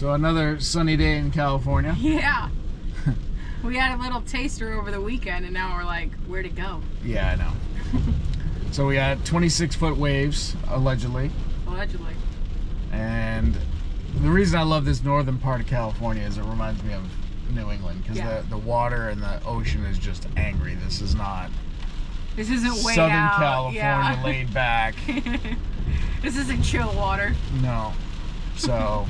So another sunny day in California. Yeah. We had a little taster over the weekend, and now we're like, where to go? Yeah, I know. So we got 26-foot waves, allegedly. Allegedly. And the reason I love this northern part of California is it reminds me of New England, because the water and the ocean is just angry. This isn't way Southern out. California laid back. This isn't chill water. No. So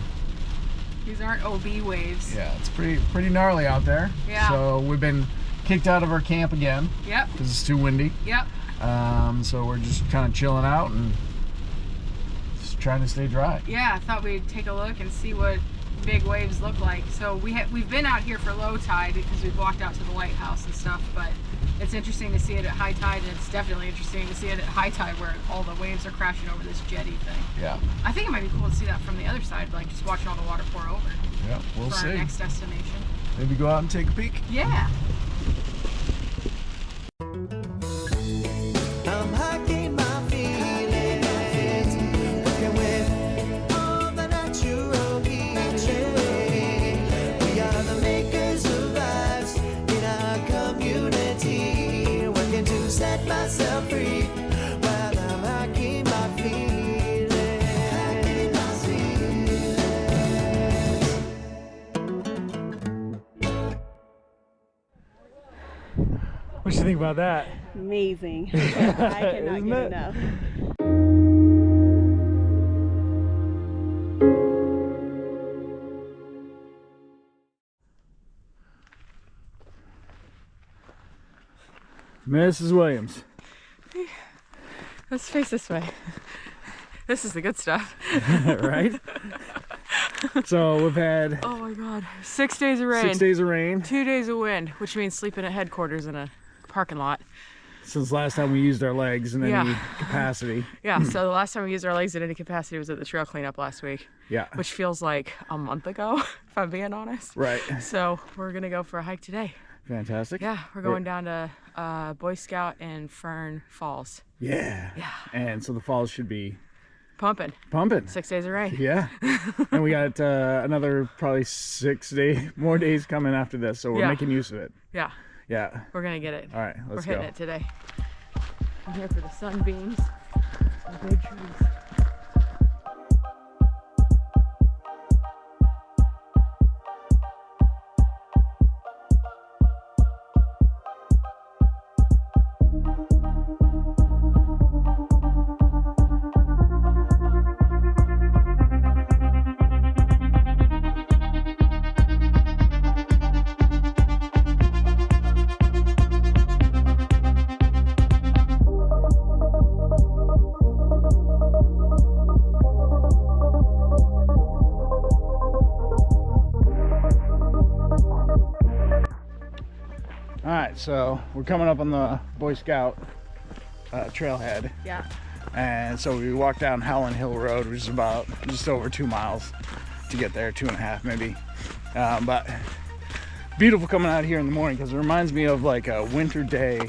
these aren't OB waves. yeah, it's pretty gnarly out there. Yeah. So we've been kicked out of our camp again. Yep. Because it's too windy. Yep. So we're just kind of chilling out and just trying to stay dry. Yeah, I thought we'd take a look and see what big waves look like. So we've been out here for low tide because we've walked out to the lighthouse and stuff, but it's interesting to see it at high tide, and it's definitely interesting to see it at high tide where all the waves are crashing over this jetty thing. Yeah. I think it might be cool to see that from the other side, like just watching all the water pour over. Yeah, we'll see. For our next destination. Maybe go out and take a peek. Yeah. I'm hiking my feelings, working with all the natural healing. We are the makers of lives in our community, working to set myself free while I'm hiking my feelings. What do you think about that? Amazing. I cannot get enough. Mrs. Williams. Let's face this way. This is the good stuff. Right? So we've had Oh my god. 6 days of rain. 6 days of rain 2 days of wind, which means sleeping at headquarters in a parking lot. since last time we used our legs in any capacity. Yeah, so the last time we used our legs in any capacity was at the trail cleanup last week. Yeah. Which feels like a month ago, if I'm being honest. Right. So we're gonna go for a hike today. Fantastic. Yeah, we're going down to Boy Scout in Fern Falls. Yeah. Yeah. And so the falls should be Pumping. 6 days of rain. Yeah. And we got another probably 6 more days coming after this, so we're making use of it. Yeah. Yeah. We're gonna get it. All right, let's We're go. hitting it today. I'm here for the sunbeams. Some big trees. Alright, so we're coming up on the Boy Scout trailhead. Yeah. And so we walked down Howland Hill Road, which is about just over 2 miles to get there, 2.5 maybe. But beautiful coming out here in the morning because it reminds me of like a winter day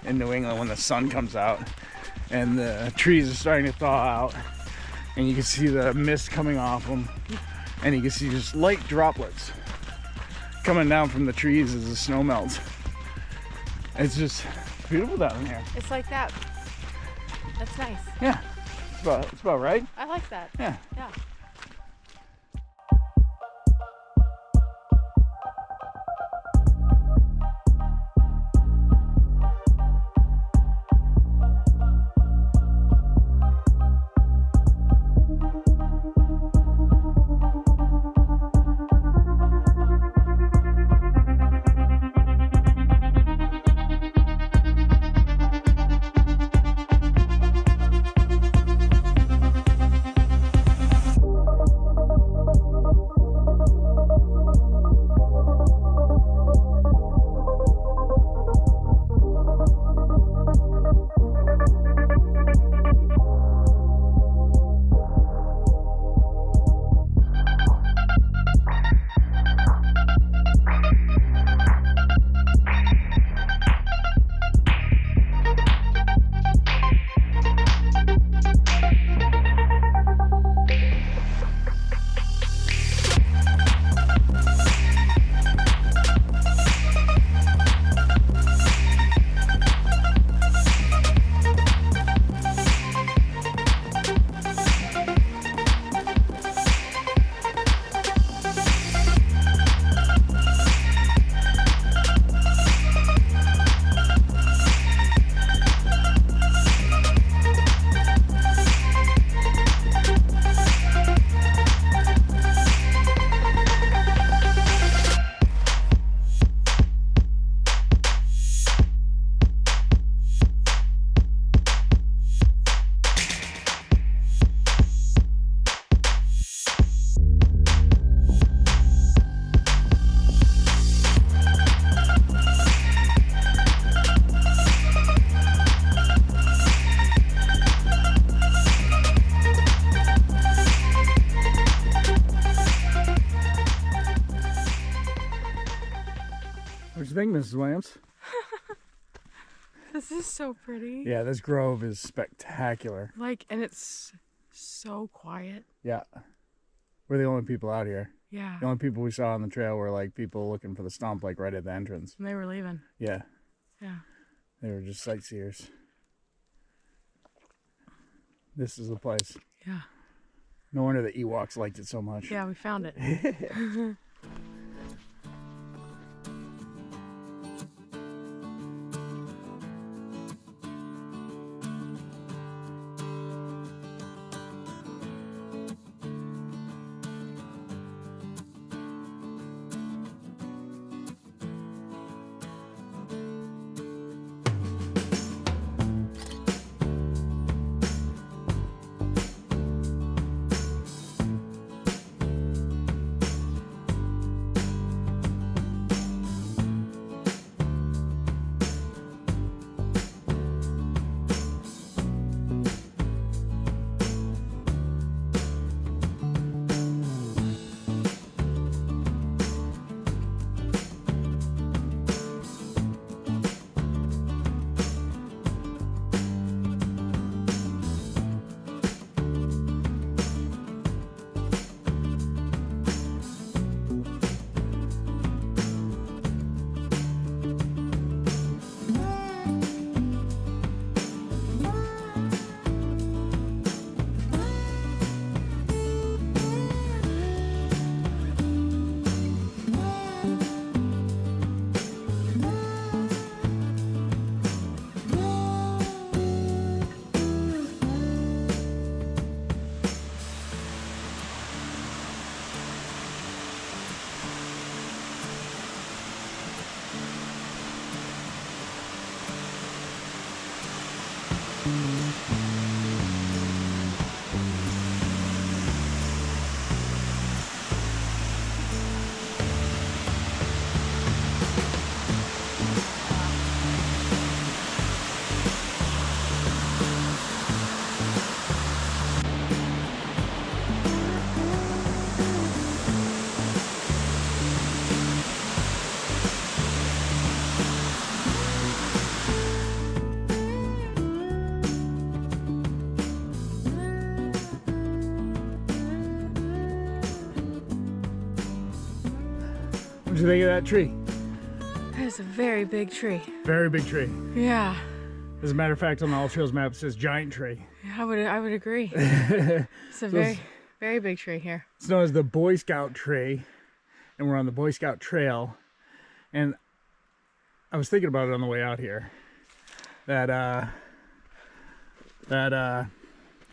in New England when the sun comes out and the trees are starting to thaw out and you can see the mist coming off them and you can see just light droplets coming down from the trees as the snow melts. It's just beautiful down here. It's like that. That's nice. Yeah, it's about right. I like that. Yeah. Yeah. think, Mrs. Williams? This is so pretty. Yeah, this grove is spectacular. Like, and it's so quiet. Yeah. We're the only people out here. Yeah. The only people we saw on the trail were like people looking for the stump, like right at the entrance. And they were leaving. Yeah. Yeah. They were just sightseers. This is the place. Yeah. No wonder the Ewoks liked it so much. Yeah, we found it. What'd you think of that tree? That is a very big tree. Very big tree. Yeah. As a matter of fact, on the All Trails map, it says giant tree. I would agree. It's a very big tree here. It's known as the Boy Scout tree, and we're on the Boy Scout trail. And I was thinking about it on the way out here. Where are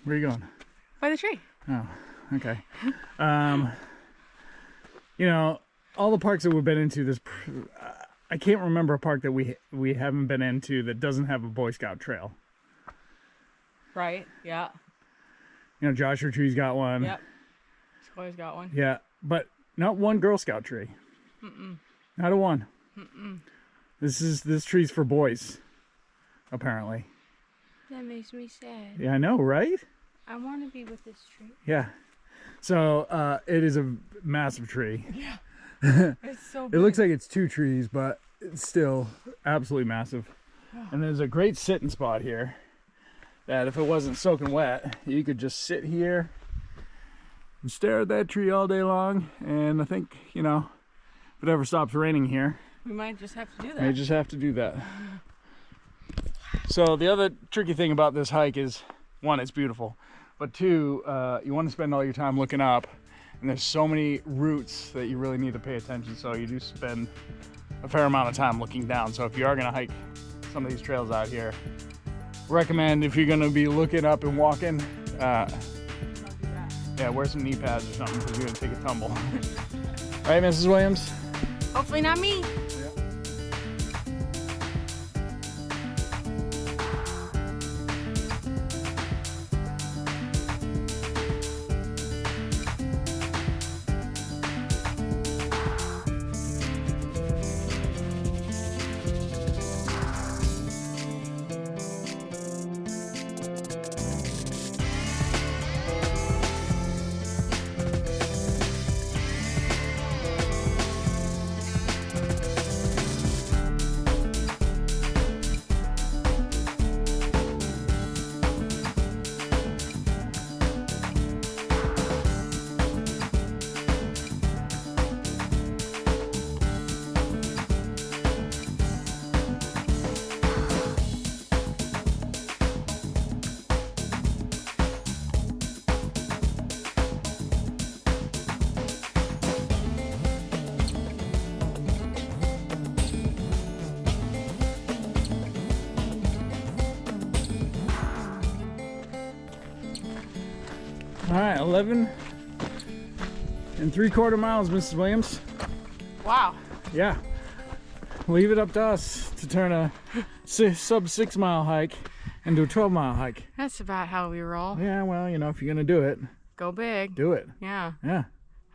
you going? By the tree. Oh, okay. You know, all the parks that we've been into, I can't remember a park that we haven't been into that doesn't have a Boy Scout trail. Right. Yeah. You know, Joshua Tree's got one. Yep. Square's got one. Yeah, but not one Girl Scout tree. Mm-mm. Not a one. Mm-mm. This tree's for boys, apparently. That makes me sad. Yeah, I know, right? I want to be with this tree. Yeah. So it is a massive tree. Yeah. It's so It big. looks like it's two trees, but it's still absolutely massive. And there's a great sitting spot here that if it wasn't soaking wet, you could just sit here and stare at that tree all day long. And I think, you know, if it ever stops raining here, we might just have to do that. may just have to do that. So the other tricky thing about this hike is, one, it's beautiful, but two, you want to spend all your time looking up, and there's so many routes that you really need to pay attention, so you do spend a fair amount of time looking down. So if you are going to hike some of these trails out here, recommend, if you're going to be looking up and walking, yeah, wear some knee pads or something, because you're going to take a tumble. Right, Mrs. Williams? Hopefully not me. All right, 11 3/4 miles, Mrs. Williams. Wow. Yeah. Leave it up to us to turn a sub 6 mile hike into a 12-mile hike. That's about how we roll. Yeah, well, you know, if you're gonna do it, Go big. do it. Yeah. Yeah.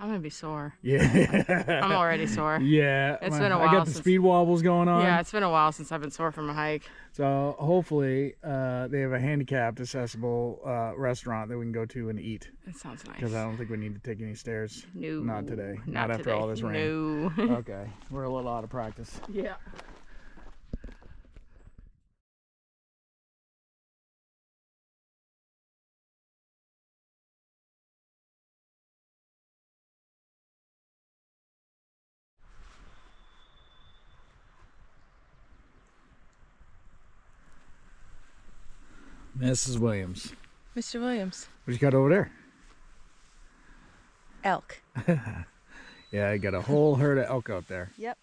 I'm gonna be sore. Yeah. I'm already sore. Yeah. It's been a I while got the since- speed wobbles going on. Yeah, it's been a while since I've been sore from a hike. So hopefully they have a handicapped accessible restaurant that we can go to and eat. That sounds nice. Because I don't think we need to take any stairs. No. Not today. Not after today. all this rain. No. Okay. We're a little out of practice. Yeah. Mrs. Williams. Mr. Williams. What you got over there? Elk. Yeah, I got a whole herd of elk out there. Yep.